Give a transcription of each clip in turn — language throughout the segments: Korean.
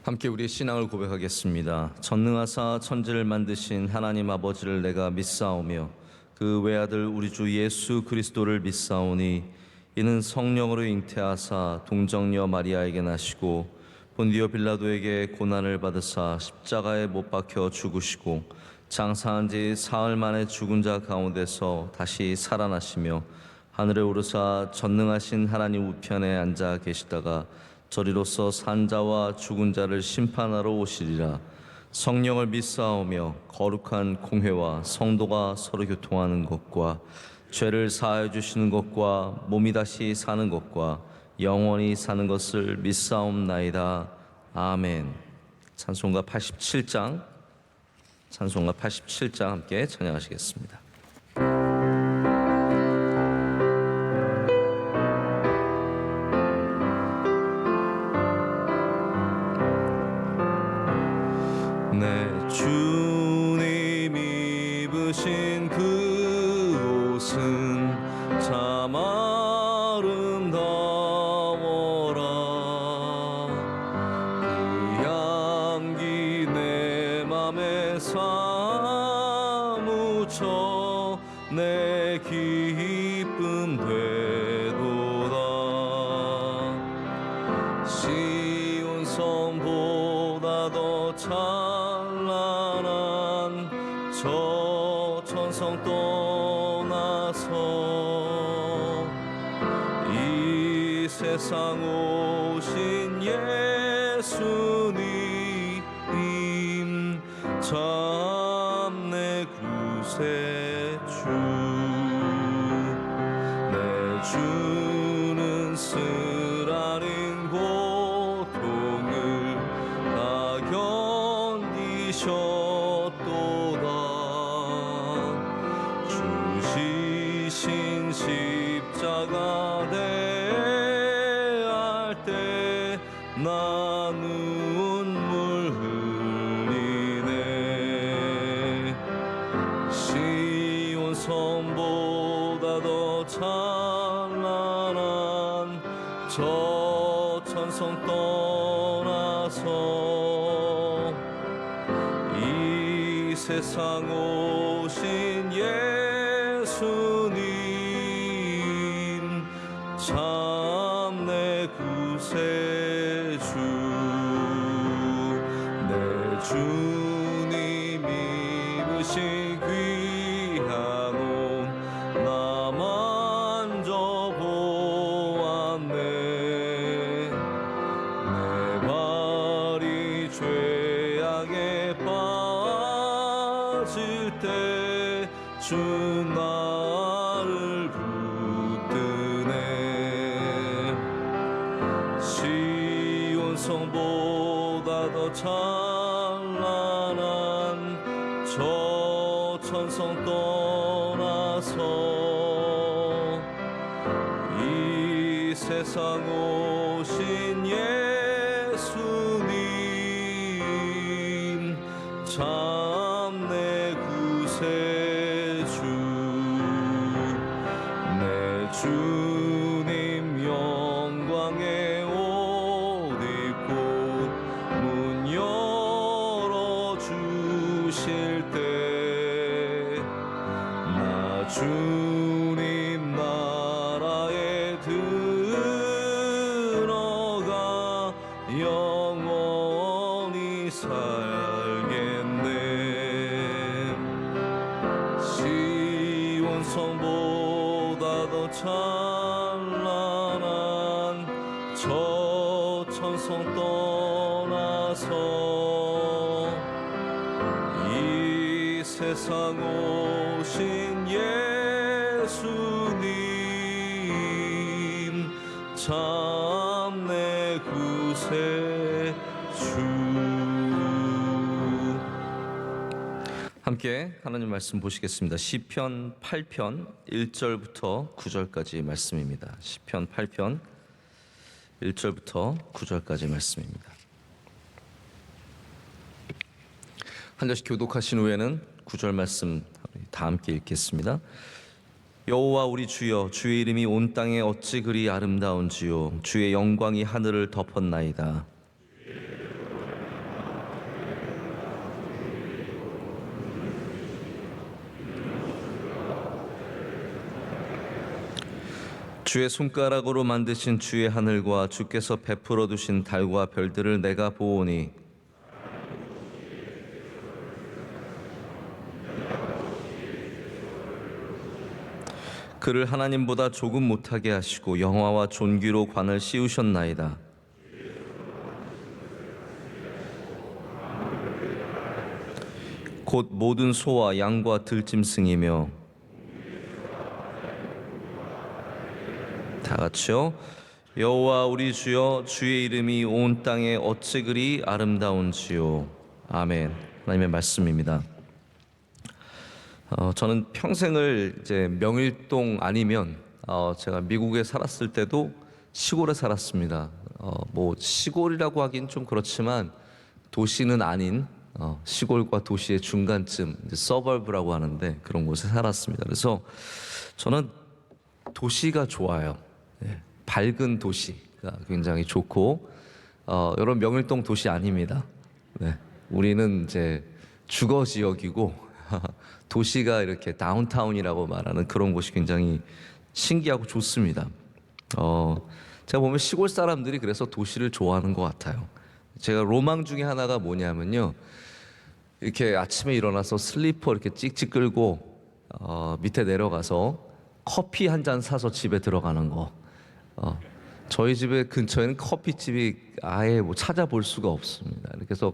함께 우리의 신앙을 고백하겠습니다. 전능하사 천지를 만드신 하나님 아버지를 내가 믿사오며 그 외아들 우리 주 예수 그리스도를 믿사오니 이는 성령으로 잉태하사 동정녀 마리아에게 나시고 본디오 빌라도에게 고난을 받으사 십자가에 못 박혀 죽으시고 장사한 지 사흘 만에 죽은 자 가운데서 다시 살아나시며 하늘에 오르사 전능하신 하나님 우편에 앉아 계시다가 저리로서 산 자와 죽은 자를 심판하러 오시리라. 성령을 믿사오며 거룩한 공회와 성도가 서로 교통하는 것과 죄를 사하여 주시는 것과 몸이 다시 사는 것과 영원히 사는 것을 믿사옵나이다. 아멘. 찬송가 87장 함께 찬양하시겠습니다. 내 주님 입으신 그 옷은 참 아름다워라. 그 향기 내 맘에 사무쳐 내 기쁨 되도다. 시온 성보다 더 찬란한 저 천성 떠나서 이 세상 오신 예수님 참 내 구세주. 내 주는 쓰라린 고통을 다 견디셨도다. 주시신 십자가 대할 때 나 눈물 흘리네. 시온 성보다 더 찬란한 저 천성 떠나서 이 세상 오신 예수님 참 내 구세주. 내 주님 입으신 귀한 옷 나 만져보았네. 내 발이 죄악에 빠질 때 주 나를 붙드네. 시온 성보다 더 찬란한 저 천성 떠나서 이 세상 오신 예수님 참 내 구세주. 내 주님 영광의 옷 입고 문 열어주실 때 나 주님 나라에 들어가 영원히 살겠네. 시온 성보다 더 찬란한 저 천성 떠나서 이 세상 오신 예수님 참 내 구세주. 함께 하나님 말씀 보시겠습니다. 시편 8편 1절부터 9절까지 말씀입니다. 시편 8편 1절부터 9절까지 말씀입니다. 한 절씩 교독하신 후에는 9절 말씀 다 함께 읽겠습니다. 여호와 우리 주여, 주의 이름이 온 땅에 어찌 그리 아름다운지요. 주의 영광이 하늘을 덮었나이다. 주의 손가락으로 만드신 주의 하늘과 주께서 베풀어 두신 달과 별들을 내가 보오니 그를 하나님보다 조금 못하게 하시고 영화와 존귀로 관을 씌우셨나이다. 곧 모든 소와 양과 들짐승이며 다 같이요. 여호와 우리 주여, 주의 이름이 온 땅에 어찌 그리 아름다운지요. 아멘. 하나님의 말씀입니다. 저는 평생을 이제 명일동 아니면 제가 미국에 살았을 때도 시골에 살았습니다. 뭐 시골이라고 하긴 좀 그렇지만 도시는 아닌 시골과 도시의 중간쯤, 이제 서버브라고 하는데 그런 곳에 살았습니다. 그래서 저는 도시가 좋아요. 예, 밝은 도시가 굉장히 좋고, 여러분 명일동 도시 아닙니다. 네, 우리는 이제 주거 지역이고 도시가 이렇게 다운타운이라고 말하는 그런 곳이 굉장히 신기하고 좋습니다. 제가 보면 시골 사람들이 그래서 도시를 좋아하는 것 같아요. 제가 로망 중에 하나가 뭐냐면요, 이렇게 아침에 일어나서 슬리퍼 이렇게 찍찍 끌고 밑에 내려가서 커피 한 잔 사서 집에 들어가는 거. 저희 집에 근처에는 커피집이 아예 뭐 찾아볼 수가 없습니다. 그래서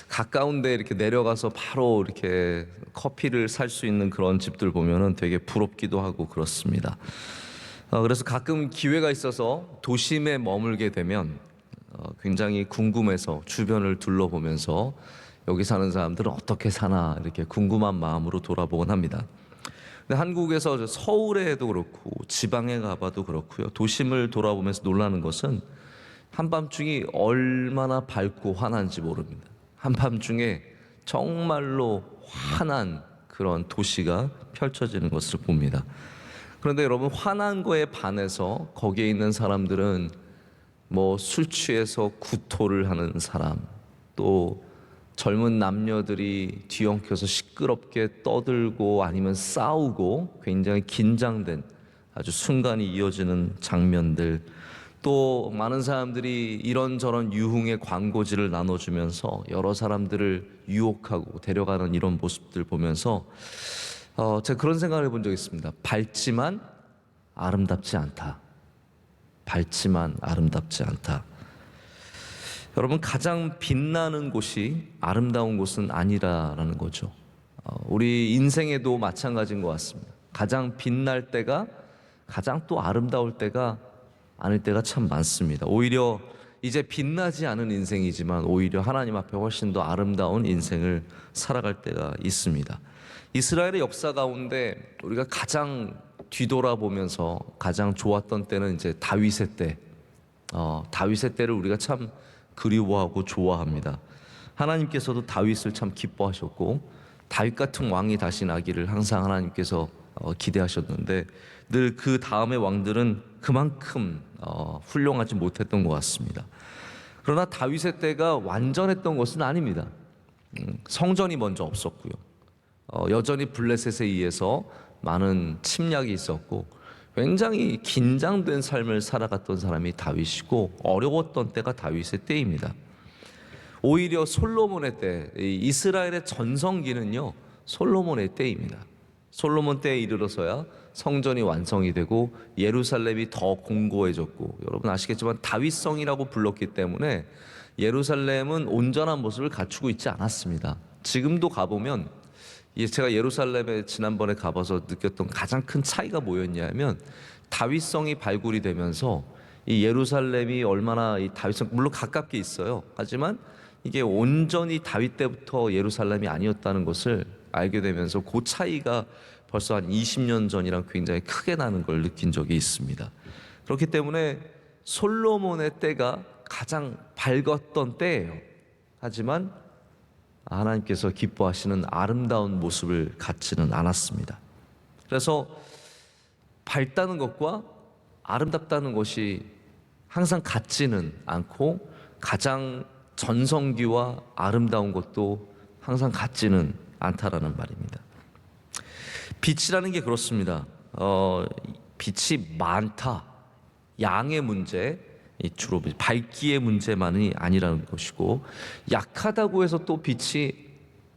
가까운데 이렇게 내려가서 바로 이렇게 커피를 살 수 있는 그런 집들 보면은 되게 부럽기도 하고 그렇습니다. 그래서 가끔 기회가 있어서 도심에 머물게 되면 굉장히 궁금해서 주변을 둘러보면서 여기 사는 사람들은 어떻게 사나 이렇게 궁금한 마음으로 돌아보곤 합니다. 근데 한국에서 서울에도 그렇고 지방에 가봐도 그렇고요, 도심을 돌아보면서 놀라는 것은 한밤중이 얼마나 밝고 환한지 모릅니다. 한밤중에 정말로 환한 그런 도시가 펼쳐지는 것을 봅니다. 그런데 여러분, 환한 거에 반해서 거기에 있는 사람들은 뭐 술 취해서 구토를 하는 사람, 또 젊은 남녀들이 뒤엉켜서 시끄럽게 떠들고 아니면 싸우고 굉장히 긴장된 아주 순간이 이어지는 장면들, 또 많은 사람들이 이런저런 유흥의 광고지를 나눠주면서 여러 사람들을 유혹하고 데려가는 이런 모습들 보면서 제가 그런 생각을 해본 적이 있습니다. 밝지만 아름답지 않다. 밝지만 아름답지 않다. 여러분, 가장 빛나는 곳이 아름다운 곳은 아니라는 거죠. 우리 인생에도 마찬가지인 것 같습니다. 가장 빛날 때가 가장 또 아름다울 때가 아닐 때가 참 많습니다. 오히려 이제 빛나지 않은 인생이지만 오히려 하나님 앞에 훨씬 더 아름다운 인생을 살아갈 때가 있습니다. 이스라엘의 역사 가운데 우리가 가장 뒤돌아보면서 가장 좋았던 때는 이제 다윗의 때, 다윗의 때를 우리가 참 그리워하고 좋아합니다. 하나님께서도 다윗을 참 기뻐하셨고 다윗 같은 왕이 다시 나기를 항상 하나님께서 기대하셨는데 늘 그 다음의 왕들은 그만큼 훌륭하지 못했던 것 같습니다. 그러나 다윗의 때가 완전했던 것은 아닙니다. 성전이 먼저 없었고요, 여전히 블레셋에 의해서 많은 침략이 있었고 굉장히 긴장된 삶을 살아갔던 사람이 다윗이고 어려웠던 때가 다윗의 때입니다. 오히려 솔로몬의 때, 이스라엘의 전성기는요 솔로몬의 때입니다. 솔로몬 때에 이르러서야 성전이 완성이 되고 예루살렘이 더 공고해졌고, 여러분 아시겠지만 다윗성이라고 불렀기 때문에 예루살렘은 온전한 모습을 갖추고 있지 않았습니다. 지금도 가보면, 제가 예루살렘에 지난번에 가봐서 느꼈던 가장 큰 차이가 뭐였냐면 다윗성이 발굴이 되면서 이 예루살렘이 얼마나 이 다윗성, 물론 가깝게 있어요. 하지만 이게 온전히 다윗 때부터 예루살렘이 아니었다는 것을 알게 되면서 그 차이가 벌써 한 20년 전이랑 굉장히 크게 나는 걸 느낀 적이 있습니다. 그렇기 때문에 솔로몬의 때가 가장 밝았던 때예요. 하지만 하나님께서 기뻐하시는 아름다운 모습을 갖지는 않았습니다. 그래서 밝다는 것과 아름답다는 것이 항상 같지는 않고 가장 전성기와 아름다운 것도 항상 같지는 않다라는 말입니다. 빛이라는 게 그렇습니다. 빛이 많다, 양의 문제, 이 주로 밝기의 문제만이 아니라는 것이고, 약하다고 해서 또 빛이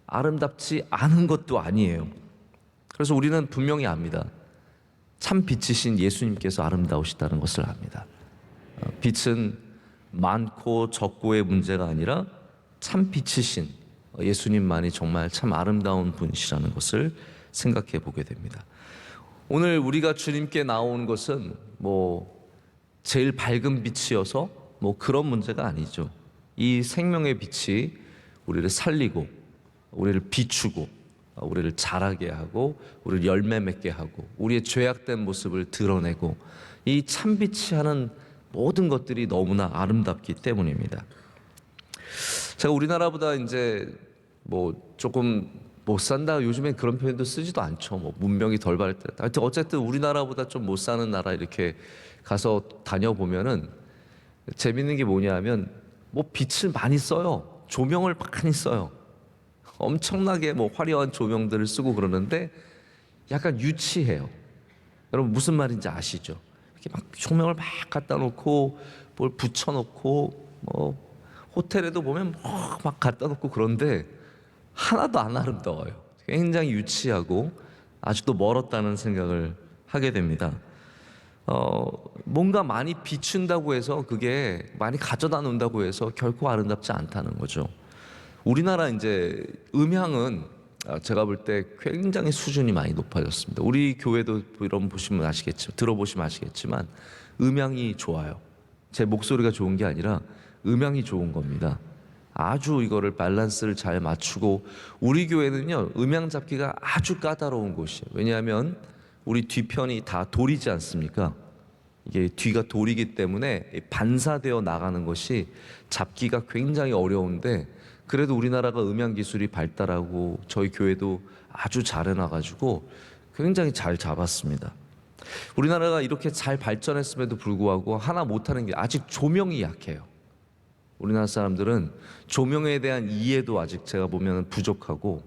아름답지 않은 것도 아니에요. 그래서 우리는 분명히 압니다. 참 빛이신 예수님께서 아름다우시다는 것을 압니다. 빛은 많고 적고의 문제가 아니라 참 빛이신 예수님만이 정말 참 아름다운 분이시라는 것을 생각해 보게 됩니다. 오늘 우리가 주님께 나온 것은 제일 밝은 빛이어서 그런 문제가 아니죠. 이 생명의 빛이 우리를 살리고, 우리를 비추고, 우리를 자라게 하고, 우리를 열매 맺게 하고, 우리의 죄악된 모습을 드러내고, 이 참빛이 하는 모든 것들이 너무나 아름답기 때문입니다. 제가 우리나라보다 이제 조금 못 산다, 요즘엔 그런 표현도 쓰지도 않죠. 문명이 덜 발달했다. 하여튼 어쨌든 우리나라보다 좀 못 사는 나라 이렇게 가서 다녀보면은 재밌는 게 뭐냐면 빛을 많이 써요. 조명을 많이 써요. 엄청나게 화려한 조명들을 쓰고 그러는데 약간 유치해요. 여러분 무슨 말인지 아시죠? 이렇게 막 조명을 막 갖다 놓고 뭘 붙여놓고 호텔에도 보면 막 갖다 놓고 그런데 하나도 안 아름다워요. 굉장히 유치하고 아직도 멀었다는 생각을 하게 됩니다. 뭔가 많이 비춘다고 해서, 그게 많이 가져다 놓는다고 해서 결코 아름답지 않다는 거죠. 우리나라 이제 음향은 제가 볼 때 굉장히 수준이 많이 높아졌습니다. 우리 교회도 이런 보시면 아시겠지만, 들어보시면 아시겠지만 음향이 좋아요. 제 목소리가 좋은 게 아니라 음향이 좋은 겁니다. 아주 이거를 밸런스를 잘 맞추고, 우리 교회는요 음향 잡기가 아주 까다로운 곳이에요. 왜냐하면 우리 뒤편이 다 돌이지 않습니까? 이게 뒤가 돌이기 때문에 반사되어 나가는 것이 잡기가 굉장히 어려운데, 그래도 우리나라가 음향 기술이 발달하고 저희 교회도 아주 잘 해놔가지고 굉장히 잘 잡았습니다. 우리나라가 이렇게 잘 발전했음에도 불구하고 하나 못하는 게 아직 조명이 약해요. 우리나라 사람들은 조명에 대한 이해도 아직 제가 보면 부족하고,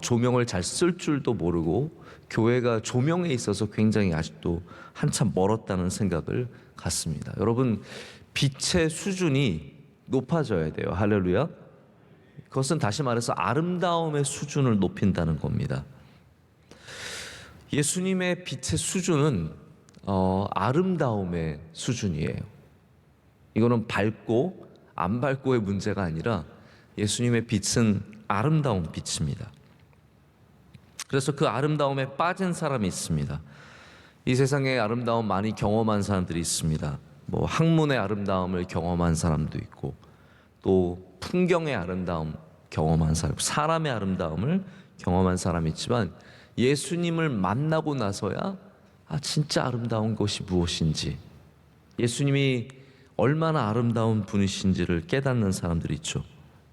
조명을 잘 쓸 줄도 모르고, 교회가 조명에 있어서 굉장히 아직도 한참 멀었다는 생각을 갖습니다. 여러분, 빛의 수준이 높아져야 돼요. 할렐루야. 그것은 다시 말해서 아름다움의 수준을 높인다는 겁니다. 예수님의 빛의 수준은 아름다움의 수준이에요. 이거는 밝고 안 밝고의 문제가 아니라 예수님의 빛은 아름다운 빛입니다. 그래서 그 아름다움에 빠진 사람이 있습니다. 이 세상에 아름다움 많이 경험한 사람들이 있습니다. 학문의 아름다움을 경험한 사람도 있고, 또 풍경의 아름다움 경험한 사람, 사람의 아름다움을 경험한 사람이 있지만, 예수님을 만나고 나서야 진짜 아름다운 것이 무엇인지, 예수님이 얼마나 아름다운 분이신지를 깨닫는 사람들이 있죠.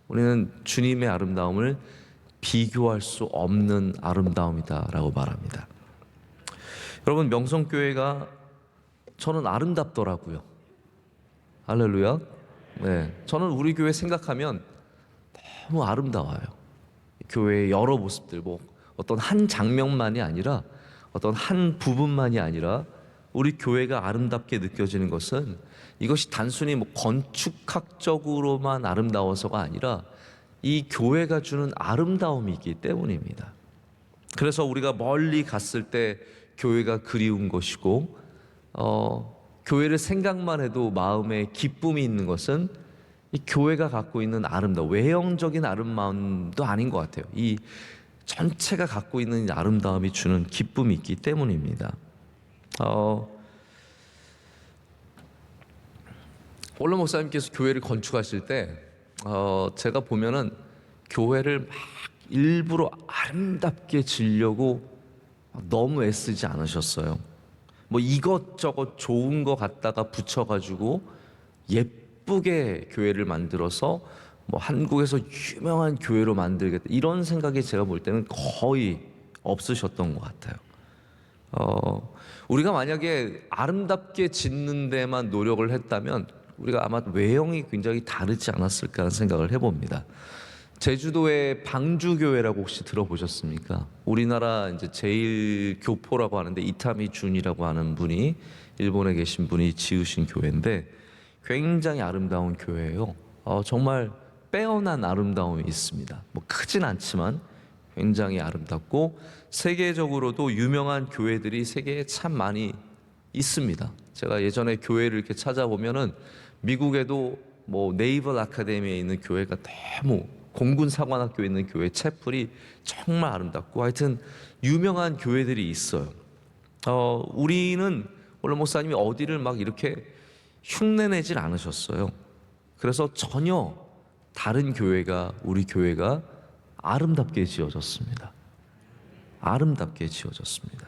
우리는 주님의 아름다움을 비교할 수 없는 아름다움이다라고 말합니다. 여러분, 명성교회가 저는 아름답더라고요. 할렐루야. 네, 저는 우리 교회 생각하면 너무 아름다워요. 교회의 여러 모습들, 어떤 한 장면만이 아니라, 어떤 한 부분만이 아니라 우리 교회가 아름답게 느껴지는 것은, 이것이 단순히 건축학적으로만 아름다워서가 아니라 이 교회가 주는 아름다움이기 때문입니다. 그래서 우리가 멀리 갔을 때 교회가 그리운 것이고, 교회를 생각만 해도 마음에 기쁨이 있는 것은 이 교회가 갖고 있는 아름다움, 외형적인 아름다움도 아닌 것 같아요. 이 전체가 갖고 있는 아름다움이 주는 기쁨이 있기 때문입니다. 원로 목사님께서 교회를 건축하실 때 제가 보면은 교회를 막 일부러 아름답게 지으려고 너무 애쓰지 않으셨어요. 이것저것 좋은 거 갖다가 붙여가지고 예쁘게 교회를 만들어서 한국에서 유명한 교회로 만들겠다, 이런 생각이 제가 볼 때는 거의 없으셨던 것 같아요. 우리가 만약에 아름답게 짓는 데만 노력을 했다면 우리가 아마 외형이 굉장히 다르지 않았을까 하는 생각을 해봅니다. 제주도의 방주교회라고 혹시 들어보셨습니까? 우리나라 이제 제일 교포라고 하는데 이타미 준이라고 하는 분이 일본에 계신 분이 지으신 교회인데 굉장히 아름다운 교회예요. 정말 빼어난 아름다움이 있습니다. 뭐 크진 않지만 굉장히 아름답고 세계적으로도 유명한 교회들이 세계에 참 많이 있습니다. 제가 예전에 교회를 이렇게 찾아보면은 미국에도 뭐 네이벌 아카데미에 있는 교회가 너무, 공군 사관학교에 있는 교회 채플이 정말 아름답고 하여튼 유명한 교회들이 있어요. 우리는 원래 목사님이 어디를 막 이렇게 흉내내질 않으셨어요. 그래서 전혀 다른 교회가, 우리 교회가 아름답게 지어졌습니다. 아름답게 지어졌습니다.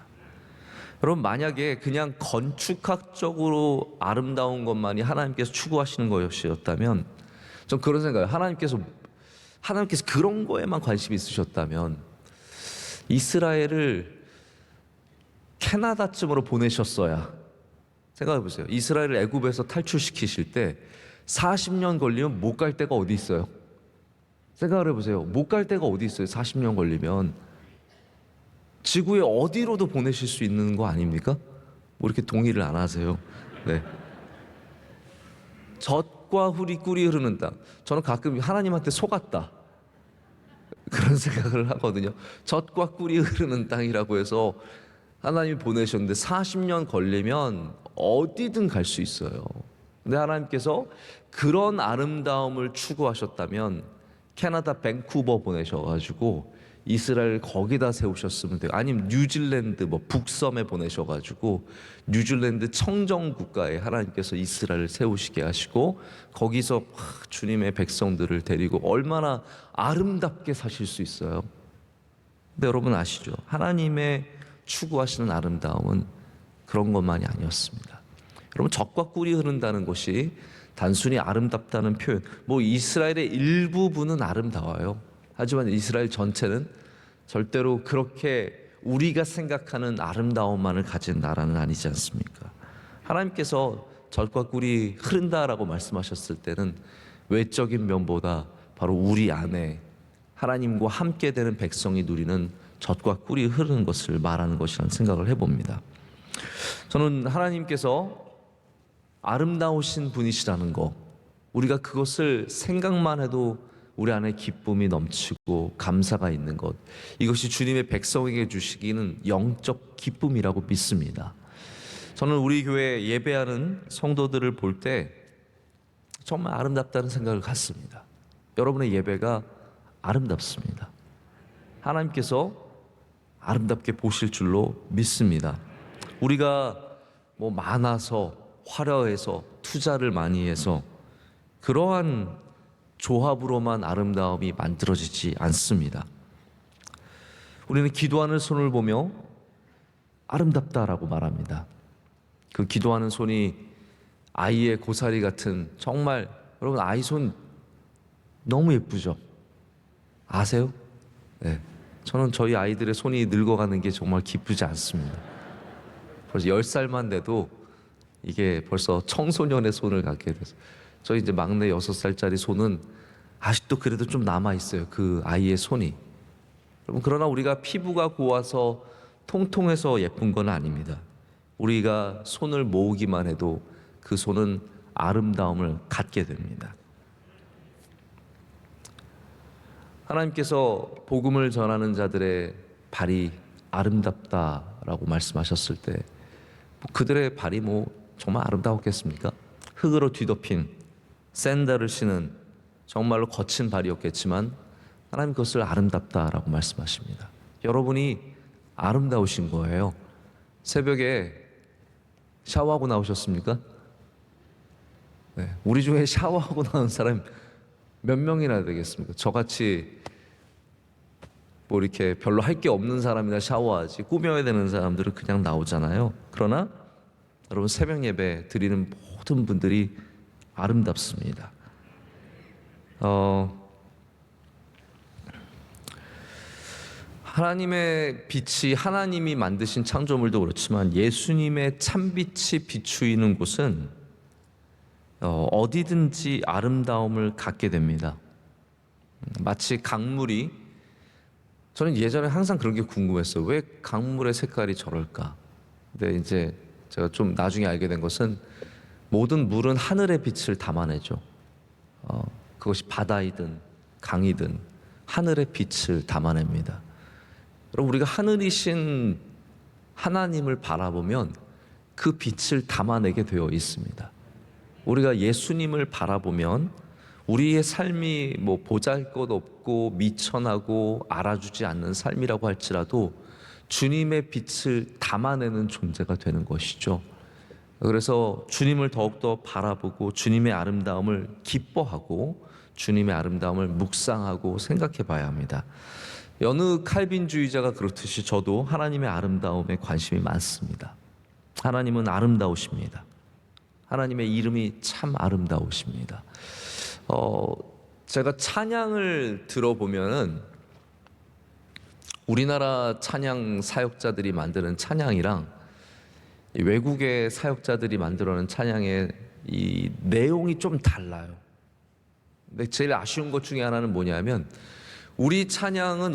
여러분, 만약에 그냥 건축학적으로 아름다운 것만이 하나님께서 추구하시는 것이었다면, 전 그런 생각해요. 하나님께서 그런 거에만 관심이 있으셨다면 이스라엘을 캐나다쯤으로 보내셨어야. 생각해 보세요. 이스라엘을 애굽에서 탈출시키실 때 40년 걸리면 못 갈 데가 어디 있어요? 생각을 해보세요. 못 갈 데가 어디 있어요? 40년 걸리면 지구의 어디로도 보내실 수 있는 거 아닙니까? 뭐 이렇게 동의를 안 하세요? 네. 젖과 꿀이 흐르는 땅. 저는 가끔 하나님한테 속았다, 그런 생각을 하거든요. 젖과 꿀이 흐르는 땅이라고 해서 하나님이 보내셨는데 40년 걸리면 어디든 갈 수 있어요. 근데 하나님께서 그런 아름다움을 추구하셨다면 캐나다 밴쿠버 보내셔가지고 이스라엘 거기다 세우셨으면 돼요. 아니면 뉴질랜드 뭐 북섬에 보내셔가지고 뉴질랜드 청정 국가에 하나님께서 이스라엘을 세우시게 하시고 거기서 주님의 백성들을 데리고 얼마나 아름답게 사실 수 있어요. 근데 여러분 아시죠? 하나님의 추구하시는 아름다움은 그런 것만이 아니었습니다. 여러분, 젖과 꿀이 흐른다는 것이 단순히 아름답다는 표현, 뭐 이스라엘의 일부분은 아름다워요. 하지만 이스라엘 전체는 절대로 그렇게 우리가 생각하는 아름다움만을 가진 나라는 아니지 않습니까? 하나님께서 젖과 꿀이 흐른다라고 말씀하셨을 때는 외적인 면보다 바로 우리 안에 하나님과 함께 되는 백성이 누리는 젖과 꿀이 흐르는 것을 말하는 것이라는 생각을 해봅니다. 저는 하나님께서 아름다우신 분이시라는 거, 우리가 그것을 생각만 해도 우리 안에 기쁨이 넘치고 감사가 있는 것, 이것이 주님의 백성에게 주시기는 영적 기쁨이라고 믿습니다. 저는 우리 교회 예배하는 성도들을 볼 때 정말 아름답다는 생각을 갖습니다. 여러분의 예배가 아름답습니다. 하나님께서 아름답게 보실 줄로 믿습니다. 우리가 뭐 많아서 화려해서 투자를 많이 해서 그러한 조합으로만 아름다움이 만들어지지 않습니다. 우리는 기도하는 손을 보며 아름답다라고 말합니다. 그 기도하는 손이 아이의 고사리 같은, 정말 여러분 아이 손 너무 예쁘죠? 아세요? 네. 저는 저희 아이들의 손이 늙어가는 게 정말 기쁘지 않습니다. 벌써 10살만 돼도 이게 벌써 청소년의 손을 갖게 돼서, 저희 이제 막내 6살짜리 손은 아직도 그래도 좀 남아있어요. 그 아이의 손이. 여러분, 그러나 우리가 피부가 고와서 통통해서 예쁜 건 아닙니다. 우리가 손을 모으기만 해도 그 손은 아름다움을 갖게 됩니다. 하나님께서 복음을 전하는 자들의 발이 아름답다라고 말씀하셨을 때 그들의 발이 뭐 정말 아름다웠겠습니까? 흙으로 뒤덮인 샌들을 신은 정말로 거친 발이었겠지만 하나님 그것을 아름답다라고 말씀하십니다. 여러분이 아름다우신 거예요. 새벽에 샤워하고 나오셨습니까? 네. 우리 중에 샤워하고 나온 사람 몇 명이나 되겠습니까? 저같이 뭐 이렇게 별로 할 게 없는 사람이나 샤워하지, 꾸며야 되는 사람들은 그냥 나오잖아요. 그러나 여러분, 새벽 예배 드리는 모든 분들이 아름답습니다. 하나님의 빛이, 하나님이 만드신 창조물도 그렇지만 예수님의 참빛이 비추이는 곳은 어디든지 아름다움을 갖게 됩니다. 마치 강물이, 저는 예전에 항상 그런 게 궁금했어요. 왜 강물의 색깔이 저럴까? 근데 이제 제가 좀 나중에 알게 된 것은 모든 물은 하늘의 빛을 담아내죠. 그것이 바다이든 강이든 하늘의 빛을 담아냅니다. 여러분, 우리가 하늘이신 하나님을 바라보면 그 빛을 담아내게 되어 있습니다. 우리가 예수님을 바라보면 우리의 삶이 뭐 보잘것없고 미천하고 알아주지 않는 삶이라고 할지라도 주님의 빛을 담아내는 존재가 되는 것이죠. 그래서 주님을 더욱더 바라보고 주님의 아름다움을 기뻐하고 주님의 아름다움을 묵상하고 생각해 봐야 합니다. 여느 칼빈주의자가 그렇듯이 저도 하나님의 아름다움에 관심이 많습니다. 하나님은 아름다우십니다. 하나님의 이름이 참 아름다우십니다. 제가 찬양을 들어보면은 우리나라 찬양 사역자들이 만드는 찬양이랑 외국의 사역자들이 만들어낸 찬양의 이 내용이 좀 달라요. 근데 제일 아쉬운 것 중에 하나는 뭐냐면 우리 찬양은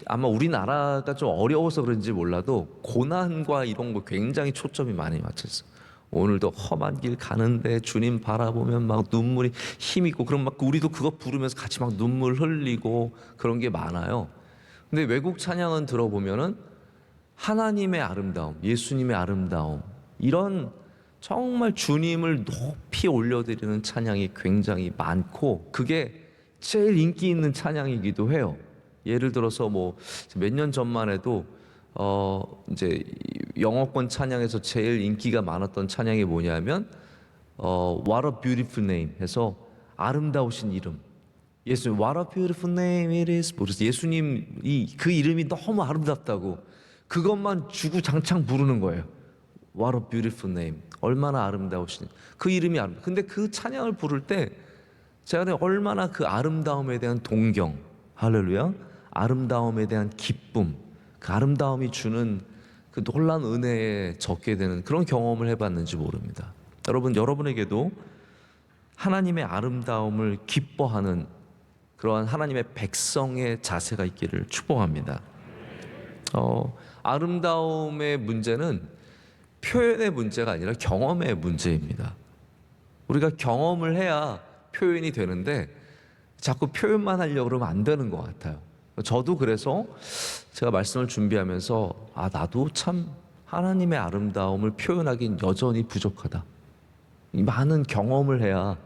아마 우리나라가 좀 어려워서 그런지 몰라도 고난과 이런 거 굉장히 초점이 많이 맞췄어요. 오늘도 험한 길 가는데 주님 바라보면 막 눈물이 힘있고, 그럼 막 우리도 그거 부르면서 같이 막 눈물 흘리고 그런 게 많아요. 근데 외국 찬양은 들어보면은 하나님의 아름다움, 예수님의 아름다움, 이런 정말 주님을 높이 올려드리는 찬양이 굉장히 많고 그게 제일 인기 있는 찬양이기도 해요. 예를 들어서 뭐 몇 년 전만 해도 이제 영어권 찬양에서 제일 인기가 많았던 찬양이 뭐냐면 What a beautiful name 해서 아름다우신 이름. 예수님 What a beautiful name it is. 그래서 예수님이 그 이름이 너무 아름답다고 그것만 주구장창 부르는 거예요. What a beautiful name. 얼마나 아름다우신 그 이름이 아름다워. 근데 그 찬양을 부를 때 제가 얼마나 그 아름다움에 대한 동경, 할렐루야, 아름다움에 대한 기쁨, 그 아름다움이 주는 그 놀라운 은혜에 젖게 되는 그런 경험을 해봤는지 모릅니다. 여러분에게도 하나님의 아름다움을 기뻐하는 그러한 하나님의 백성의 자세가 있기를 축복합니다. 아름다움의 문제는 표현의 문제가 아니라 경험의 문제입니다. 우리가 경험을 해야 표현이 되는데 자꾸 표현만 하려고 그러면 안 되는 것 같아요. 저도 그래서 제가 말씀을 준비하면서 나도 참 하나님의 아름다움을 표현하긴 여전히 부족하다. 이 많은 경험을 해야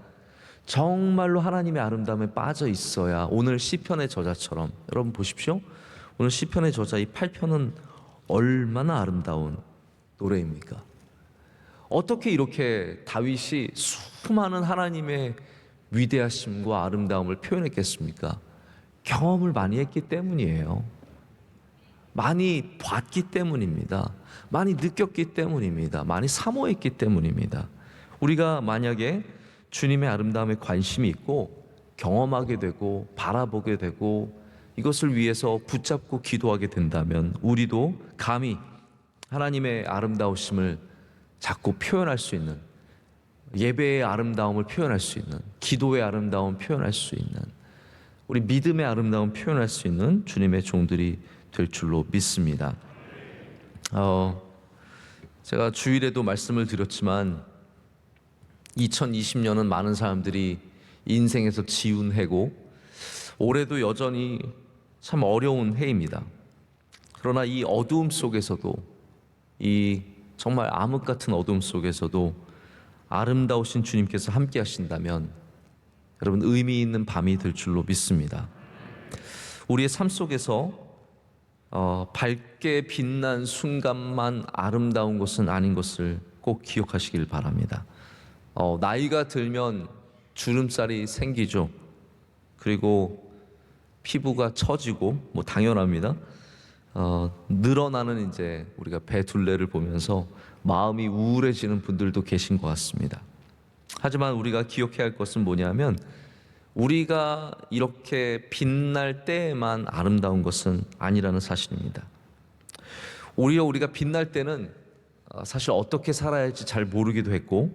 정말로 하나님의 아름다움에 빠져 있어야 오늘 시편의 저자처럼, 여러분 보십시오. 오늘 시편의 저자 이 8편은 얼마나 아름다운 노래입니까? 어떻게 이렇게 다윗이 수많은 하나님의 위대하심과 아름다움을 표현했겠습니까? 경험을 많이 했기 때문이에요. 많이 봤기 때문입니다. 많이 느꼈기 때문입니다. 많이 사모했기 때문입니다. 우리가 만약에 주님의 아름다움에 관심이 있고 경험하게 되고 바라보게 되고 이것을 위해서 붙잡고 기도하게 된다면 우리도 감히 하나님의 아름다우심을 자꾸 표현할 수 있는, 예배의 아름다움을 표현할 수 있는, 기도의 아름다움을 표현할 수 있는, 우리 믿음의 아름다움을 표현할 수 있는 주님의 종들이 될 줄로 믿습니다. 제가 주일에도 말씀을 드렸지만 2020년은 많은 사람들이 인생에서 지운 해고 올해도 여전히 참 어려운 해입니다. 그러나 이 어두움 속에서도, 이 정말 암흑 같은 어두움 속에서도 아름다우신 주님께서 함께 하신다면 여러분 의미 있는 밤이 될 줄로 믿습니다. 우리의 삶 속에서 밝게 빛난 순간만 아름다운 것은 아닌 것을 꼭 기억하시길 바랍니다. 나이가 들면 주름살이 생기죠. 그리고 피부가 처지고 뭐 당연합니다. 늘어나는 이제 우리가 배 둘레를 보면서 마음이 우울해지는 분들도 계신 것 같습니다. 하지만 우리가 기억해야 할 것은 뭐냐면 우리가 이렇게 빛날 때에만 아름다운 것은 아니라는 사실입니다. 오히려 우리가 빛날 때는 사실 어떻게 살아야 할지 잘 모르기도 했고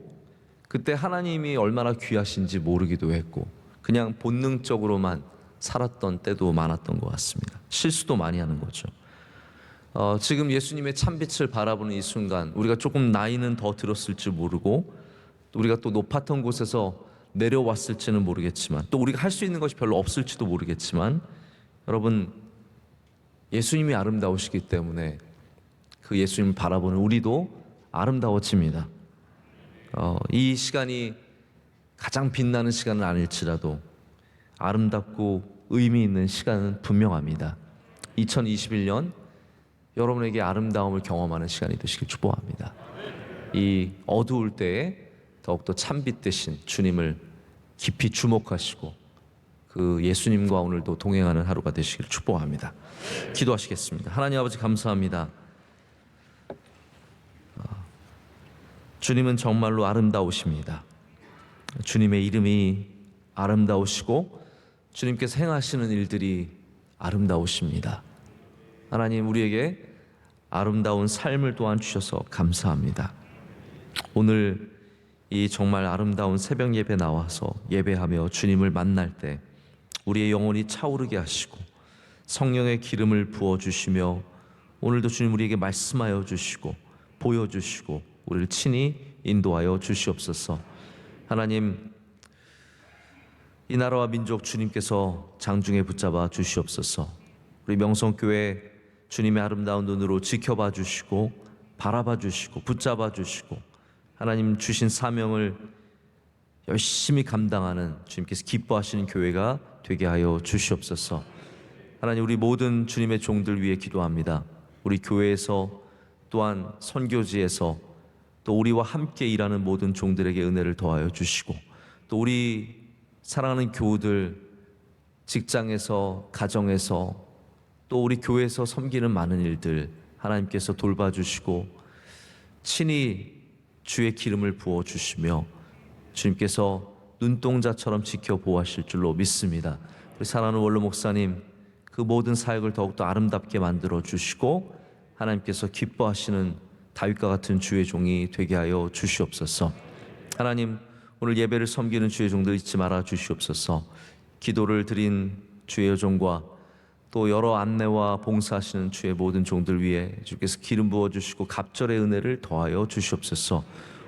그때 하나님이 얼마나 귀하신지 모르기도 했고 그냥 본능적으로만 살았던 때도 많았던 것 같습니다. 실수도 많이 하는 거죠. 지금 예수님의 참빛을 바라보는 이 순간 우리가 조금 나이는 더 들었을지 모르고 또 우리가 또 높았던 곳에서 내려왔을지는 모르겠지만 또 우리가 할 수 있는 것이 별로 없을지도 모르겠지만 여러분, 예수님이 아름다우시기 때문에 그 예수님을 바라보는 우리도 아름다워집니다. 이 시간이 가장 빛나는 시간은 아닐지라도 아름답고 의미 있는 시간은 분명합니다. 2021년 여러분에게 아름다움을 경험하는 시간이 되시길 축복합니다. 이 어두울 때에 더욱더 참빛 되신 주님을 깊이 주목하시고 그 예수님과 오늘도 동행하는 하루가 되시길 축복합니다. 기도하시겠습니다. 하나님 아버지, 감사합니다. 주님은 정말로 아름다우십니다. 주님의 이름이 아름다우시고 주님께서 행하시는 일들이 아름다우십니다. 하나님, 우리에게 아름다운 삶을 또한 주셔서 감사합니다. 오늘 이 정말 아름다운 새벽 예배 나와서 예배하며 주님을 만날 때 우리의 영혼이 차오르게 하시고 성령의 기름을 부어주시며 오늘도 주님 우리에게 말씀하여 주시고 보여주시고 우리를 친히 인도하여 주시옵소서. 하나님, 이 나라와 민족 주님께서 장중에 붙잡아 주시옵소서. 우리 명성교회 주님의 아름다운 눈으로 지켜봐 주시고 바라봐 주시고 붙잡아 주시고 하나님 주신 사명을 열심히 감당하는 주님께서 기뻐하시는 교회가 되게 하여 주시옵소서. 하나님, 우리 모든 주님의 종들 위해 기도합니다. 우리 교회에서 또한 선교지에서 또 우리와 함께 일하는 모든 종들에게 은혜를 더하여 주시고 또 우리 사랑하는 교우들 직장에서 가정에서 또 우리 교회에서 섬기는 많은 일들 하나님께서 돌봐주시고 친히 주의 기름을 부어주시며 주님께서 눈동자처럼 지켜보호하실 줄로 믿습니다. 우리 사랑하는 원로 목사님, 그 모든 사역을 더욱더 아름답게 만들어 주시고 하나님께서 기뻐하시는 다윗과 같은 주의 종이 되게 하여 주시옵소서. 하나님, 오늘 예배를 섬기는 주의 종들 잊지 말아 주시옵소서. 기도를 드린 주의 여종과 또 여러 안내와 봉사하시는 주의 모든 종들 위해 주께서 기름 부어주시고 갑절의 은혜를 더하여 주시옵소서.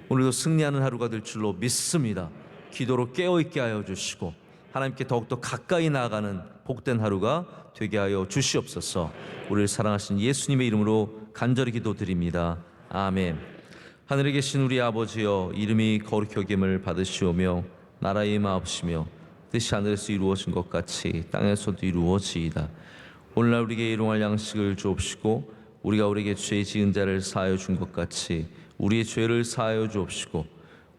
오늘도 승리하는 하루가 될 줄로 믿습니다. 기도로 깨어있게 하여 주시고 하나님께 더욱더 가까이 나아가는 복된 하루가 되게 하여 주시옵소서. 우리를 사랑하신 예수님의 이름으로 간절히 기도드립니다. 아멘. 하늘에 계신 우리 아버지여, 이름이 거룩히 여김을 받으시오며 나라의 임하옵시며 뜻이 하늘에서 이루어진 것 같이 땅에서도 이루어지이다. 오늘날 우리에게 일용할 양식을 주옵시고 우리가 우리에게 죄 지은 자를 사하여 준 것 같이 우리의 죄를 사하여 주옵시고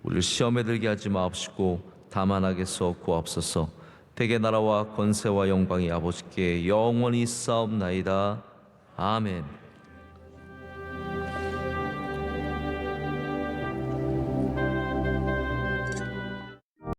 우리를 시험에 들게 하지 마옵시고 다만 악에서 구하옵소서. 대개 나라와 권세와 영광이 아버지께 영원히 있사옵나이다. 아멘.